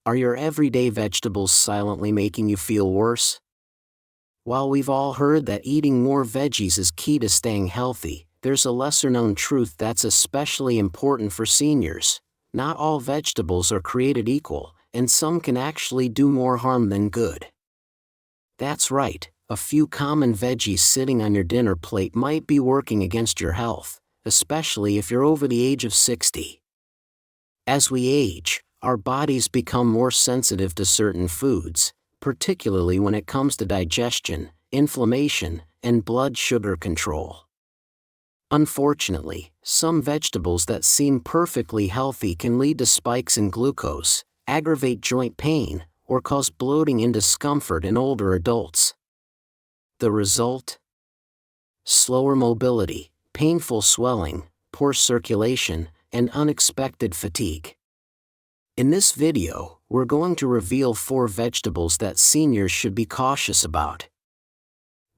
Are your everyday vegetables silently making you feel worse? While we've all heard that eating more veggies is key to staying healthy, there's a lesser-known truth that's especially important for seniors. Not all vegetables are created equal, and some can actually do more harm than good. That's right, a few common veggies sitting on your dinner plate might be working against your health, especially if you're over the age of 60. As we age, our bodies become more sensitive to certain foods, particularly when it comes to digestion, inflammation, and blood sugar control. Unfortunately, some vegetables that seem perfectly healthy can lead to spikes in glucose, aggravate joint pain, or cause bloating and discomfort in older adults. The result? Slower mobility, painful swelling, poor circulation, and unexpected fatigue. In this video, we're going to reveal 4 vegetables that seniors should be cautious about.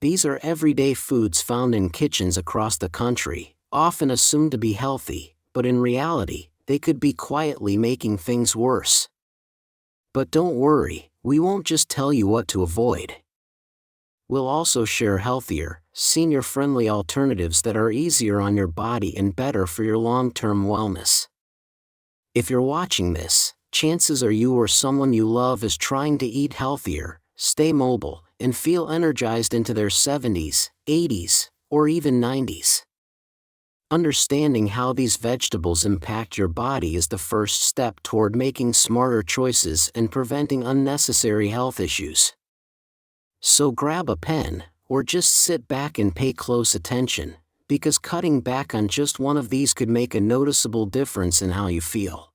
These are everyday foods found in kitchens across the country, often assumed to be healthy, but in reality, they could be quietly making things worse. But don't worry, we won't just tell you what to avoid. We'll also share healthier, senior-friendly alternatives that are easier on your body and better for your long-term wellness. If you're watching this, chances are you or someone you love is trying to eat healthier, stay mobile, and feel energized into their 70s, 80s, or even 90s. Understanding how these vegetables impact your body is the first step toward making smarter choices and preventing unnecessary health issues. So grab a pen, or just sit back and pay close attention, because cutting back on just one of these could make a noticeable difference in how you feel.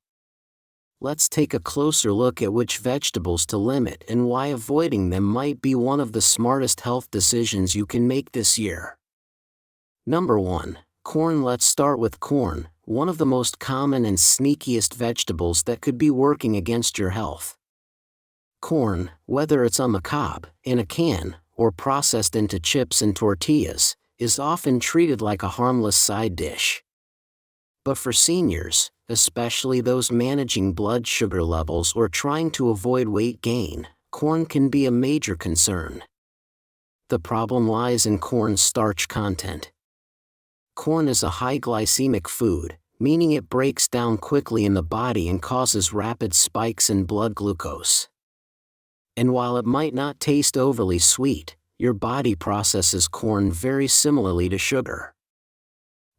Let's take a closer look at which vegetables to limit and why avoiding them might be one of the smartest health decisions you can make this year. Number 1. Corn. Let's start with corn, one of the most common and sneakiest vegetables that could be working against your health. Corn, whether it's on the cob, in a can, or processed into chips and tortillas, is often treated like a harmless side dish. But for seniors, especially those managing blood sugar levels or trying to avoid weight gain, corn can be a major concern. The problem lies in corn's starch content. Corn is a high glycemic food, meaning it breaks down quickly in the body and causes rapid spikes in blood glucose. And while it might not taste overly sweet, your body processes corn very similarly to sugar.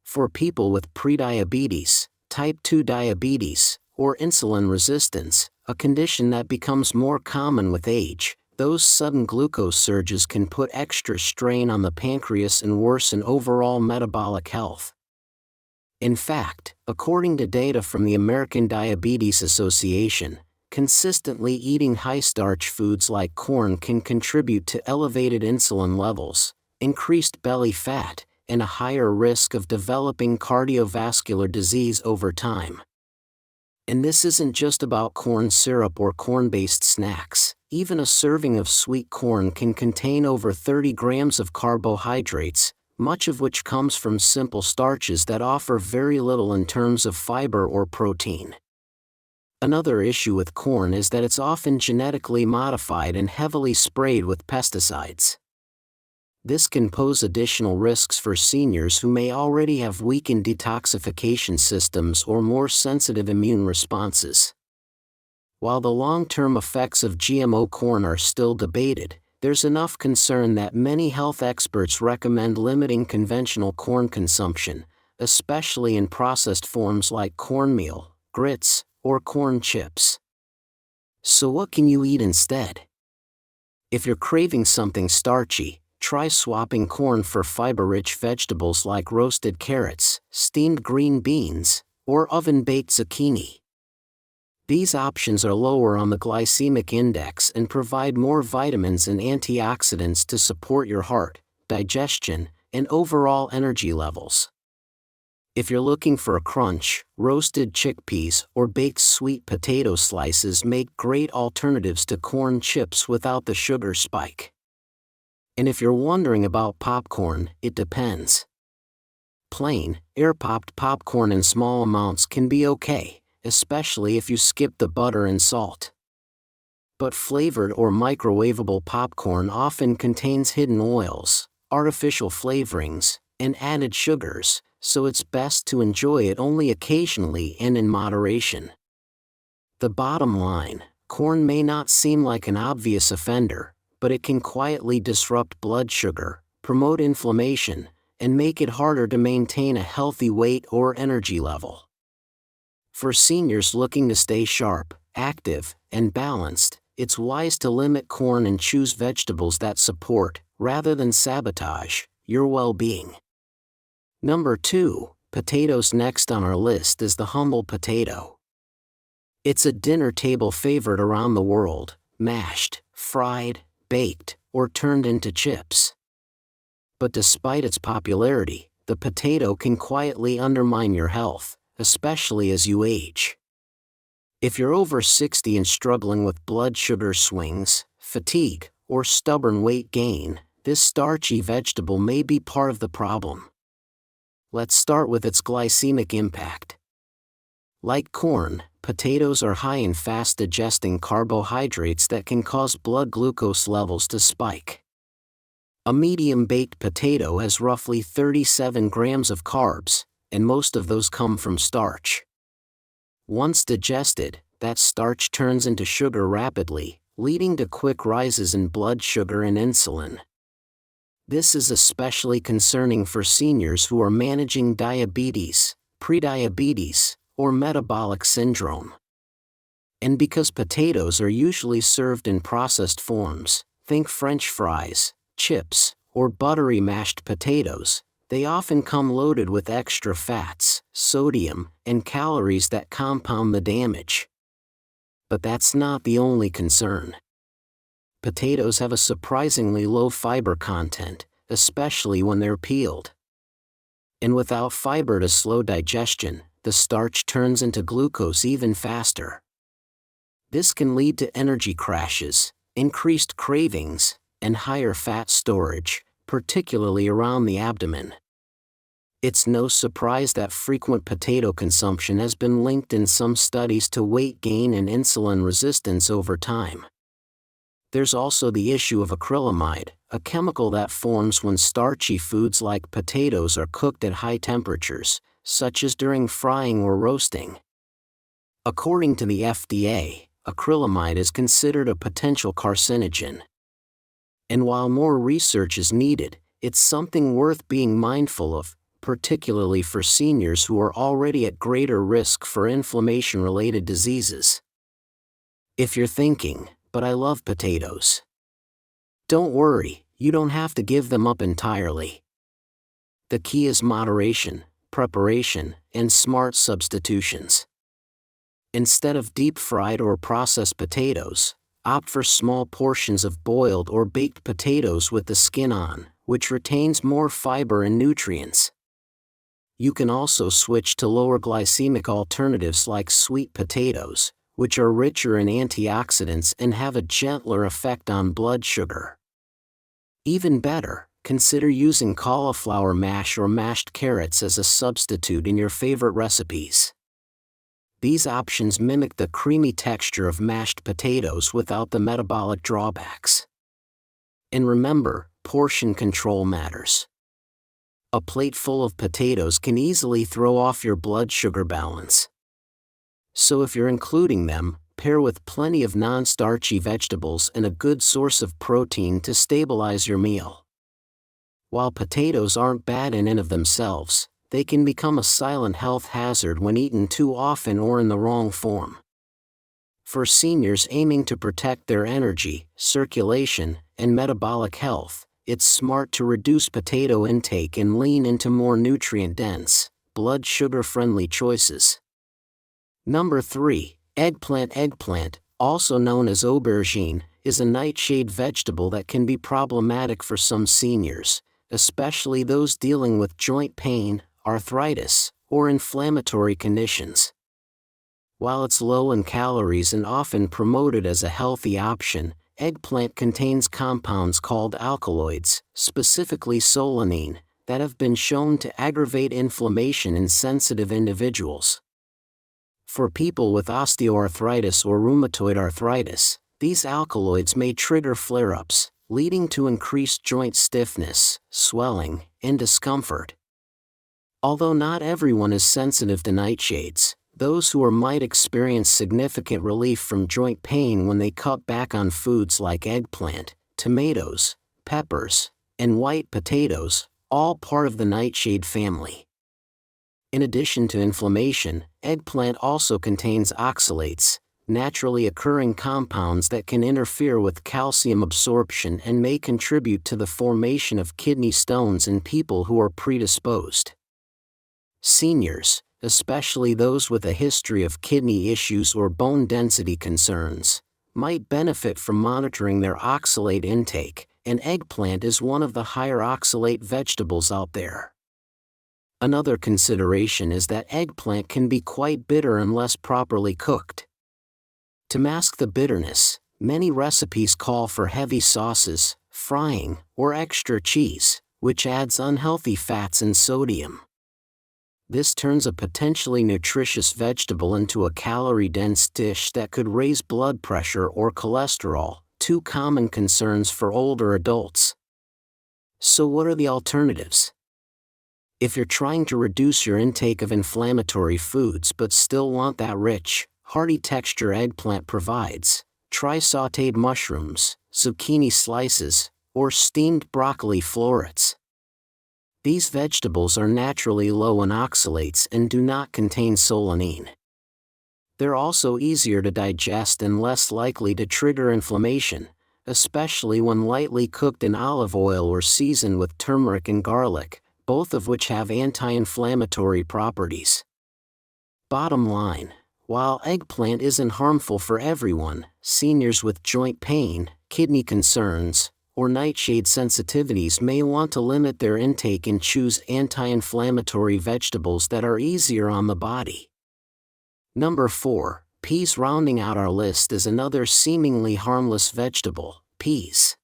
For people with prediabetes, type 2 diabetes, or insulin resistance, a condition that becomes more common with age, those sudden glucose surges can put extra strain on the pancreas and worsen overall metabolic health. In fact, according to data from the American Diabetes Association, consistently eating high-starch foods like corn can contribute to elevated insulin levels, increased belly fat, and a higher risk of developing cardiovascular disease over time. And this isn't just about corn syrup or corn-based snacks. Even a serving of sweet corn can contain over 30 grams of carbohydrates, much of which comes from simple starches that offer very little in terms of fiber or protein. Another issue with corn is that it's often genetically modified and heavily sprayed with pesticides. This can pose additional risks for seniors who may already have weakened detoxification systems or more sensitive immune responses. While the long-term effects of GMO corn are still debated, there's enough concern that many health experts recommend limiting conventional corn consumption, especially in processed forms like cornmeal, grits, or corn chips. So what can you eat instead? If you're craving something starchy, try swapping corn for fiber-rich vegetables like roasted carrots, steamed green beans, or oven-baked zucchini. These options are lower on the glycemic index and provide more vitamins and antioxidants to support your heart, digestion, and overall energy levels. If you're looking for a crunch, roasted chickpeas or baked sweet potato slices make great alternatives to corn chips without the sugar spike. And if you're wondering about popcorn, it depends. Plain, air-popped popcorn in small amounts can be okay, especially if you skip the butter and salt. But flavored or microwavable popcorn often contains hidden oils, artificial flavorings, and added sugars, so it's best to enjoy it only occasionally and in moderation. The bottom line: corn may not seem like an obvious offender, but it can quietly disrupt blood sugar, promote inflammation, and make it harder to maintain a healthy weight or energy level. For seniors looking to stay sharp, active, and balanced, it's wise to limit corn and choose vegetables that support, rather than sabotage, your well-being. Number 2, potatoes. Next on our list is the humble potato. It's a dinner table favorite around the world, mashed, fried, baked, or turned into chips. But despite its popularity, the potato can quietly undermine your health, especially as you age. If you're over 60 and struggling with blood sugar swings, fatigue, or stubborn weight gain, this starchy vegetable may be part of the problem. Let's start with its glycemic impact. Like corn, potatoes are high in fast-digesting carbohydrates that can cause blood glucose levels to spike. A medium-baked potato has roughly 37 grams of carbs, and most of those come from starch. Once digested, that starch turns into sugar rapidly, leading to quick rises in blood sugar and insulin. This is especially concerning for seniors who are managing diabetes, prediabetes, or metabolic syndrome. And because potatoes are usually served in processed forms, think French fries, chips, or buttery mashed potatoes, they often come loaded with extra fats, sodium, and calories that compound the damage. But that's not the only concern. Potatoes have a surprisingly low fiber content, especially when they're peeled. And without fiber to slow digestion, the starch turns into glucose even faster. This can lead to energy crashes, increased cravings, and higher fat storage, particularly around the abdomen. It's no surprise that frequent potato consumption has been linked in some studies to weight gain and insulin resistance over time. There's also the issue of acrylamide, a chemical that forms when starchy foods like potatoes are cooked at high temperatures, such as during frying or roasting. According to the FDA, acrylamide is considered a potential carcinogen. And while more research is needed, it's something worth being mindful of, particularly for seniors who are already at greater risk for inflammation-related diseases. If you're thinking, "But I love potatoes," don't worry, you don't have to give them up entirely. The key is moderation, preparation, and smart substitutions. Instead of deep-fried or processed potatoes, opt for small portions of boiled or baked potatoes with the skin on, which retains more fiber and nutrients. You can also switch to lower glycemic alternatives like sweet potatoes, which are richer in antioxidants and have a gentler effect on blood sugar. Even better, consider using cauliflower mash or mashed carrots as a substitute in your favorite recipes. These options mimic the creamy texture of mashed potatoes without the metabolic drawbacks. And remember, portion control matters. A plate full of potatoes can easily throw off your blood sugar balance. So if you're including them, pair with plenty of non-starchy vegetables and a good source of protein to stabilize your meal. While potatoes aren't bad in and of themselves, they can become a silent health hazard when eaten too often or in the wrong form. For seniors aiming to protect their energy, circulation, and metabolic health, it's smart to reduce potato intake and lean into more nutrient-dense, blood sugar-friendly choices. Number 3, eggplant. Eggplant, also known as aubergine, is a nightshade vegetable that can be problematic for some seniors, especially those dealing with joint pain, arthritis, or inflammatory conditions. While it's low in calories and often promoted as a healthy option, eggplant contains compounds called alkaloids, specifically solanine, that have been shown to aggravate inflammation in sensitive individuals. For people with osteoarthritis or rheumatoid arthritis, These alkaloids may trigger flare-ups, leading to increased joint stiffness, swelling, and discomfort. Although not everyone is sensitive to nightshades, those who are might experience significant relief from joint pain when they cut back on foods like eggplant, tomatoes, peppers, and white potatoes, all part of the nightshade family. In addition to inflammation, eggplant also contains oxalates, naturally occurring compounds that can interfere with calcium absorption and may contribute to the formation of kidney stones in people who are predisposed. Seniors, especially those with a history of kidney issues or bone density concerns, might benefit from monitoring their oxalate intake, and eggplant is one of the higher oxalate vegetables out there. Another consideration is that eggplant can be quite bitter unless properly cooked. To mask the bitterness, many recipes call for heavy sauces, frying, or extra cheese, which adds unhealthy fats and sodium. This turns a potentially nutritious vegetable into a calorie-dense dish that could raise blood pressure or cholesterol, two common concerns for older adults. So what are the alternatives? If you're trying to reduce your intake of inflammatory foods but still want that rich, hearty texture eggplant provides, try sautéed mushrooms, zucchini slices, or steamed broccoli florets. These vegetables are naturally low in oxalates and do not contain solanine. They're also easier to digest and less likely to trigger inflammation, especially when lightly cooked in olive oil or seasoned with turmeric and garlic, both of which have anti-inflammatory properties. Bottom line, while eggplant isn't harmful for everyone, seniors with joint pain, kidney concerns, or nightshade sensitivities may want to limit their intake and choose anti-inflammatory vegetables that are easier on the body. Number 4, peas. Rounding out our list is another seemingly harmless vegetable, peas.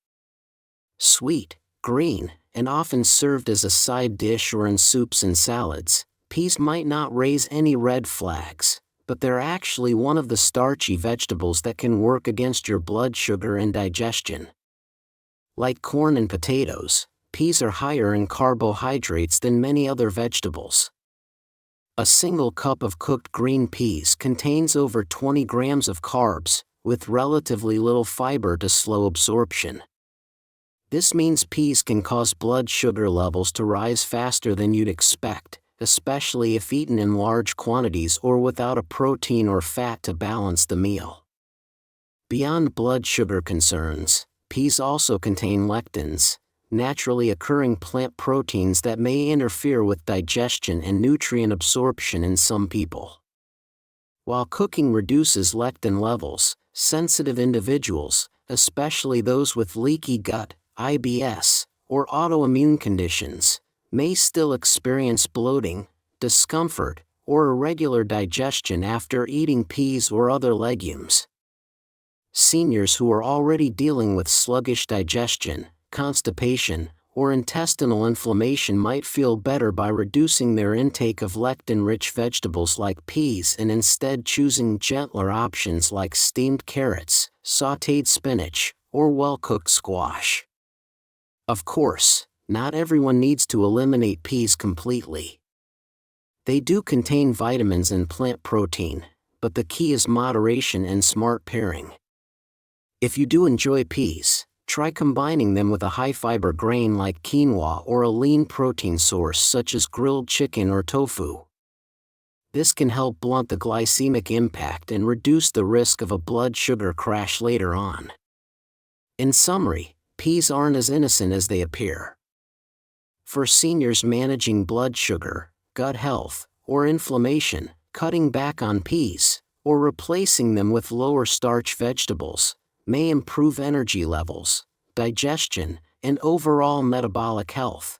Sweet, green, and often served as a side dish or in soups and salads, peas might not raise any red flags, but they're actually one of the starchy vegetables that can work against your blood sugar and digestion. Like corn and potatoes, peas are higher in carbohydrates than many other vegetables. A single cup of cooked green peas contains over 20 grams of carbs, with relatively little fiber to slow absorption. This means peas can cause blood sugar levels to rise faster than you'd expect, especially if eaten in large quantities or without a protein or fat to balance the meal. Beyond blood sugar concerns, peas also contain lectins, naturally occurring plant proteins that may interfere with digestion and nutrient absorption in some people. While cooking reduces lectin levels, sensitive individuals, especially those with leaky gut, IBS, or autoimmune conditions, may still experience bloating, discomfort, or irregular digestion after eating peas or other legumes. Seniors who are already dealing with sluggish digestion, constipation, or intestinal inflammation might feel better by reducing their intake of lectin-rich vegetables like peas and instead choosing gentler options like steamed carrots, sautéed spinach, or well-cooked squash. Of course, not everyone needs to eliminate peas completely. They do contain vitamins and plant protein, but the key is moderation and smart pairing. If you do enjoy peas, try combining them with a high-fiber grain like quinoa or a lean protein source such as grilled chicken or tofu. This can help blunt the glycemic impact and reduce the risk of a blood sugar crash later on. In summary, peas aren't as innocent as they appear. For seniors managing blood sugar, gut health, or inflammation, cutting back on peas, or replacing them with lower starch vegetables, may improve energy levels, digestion, and overall metabolic health.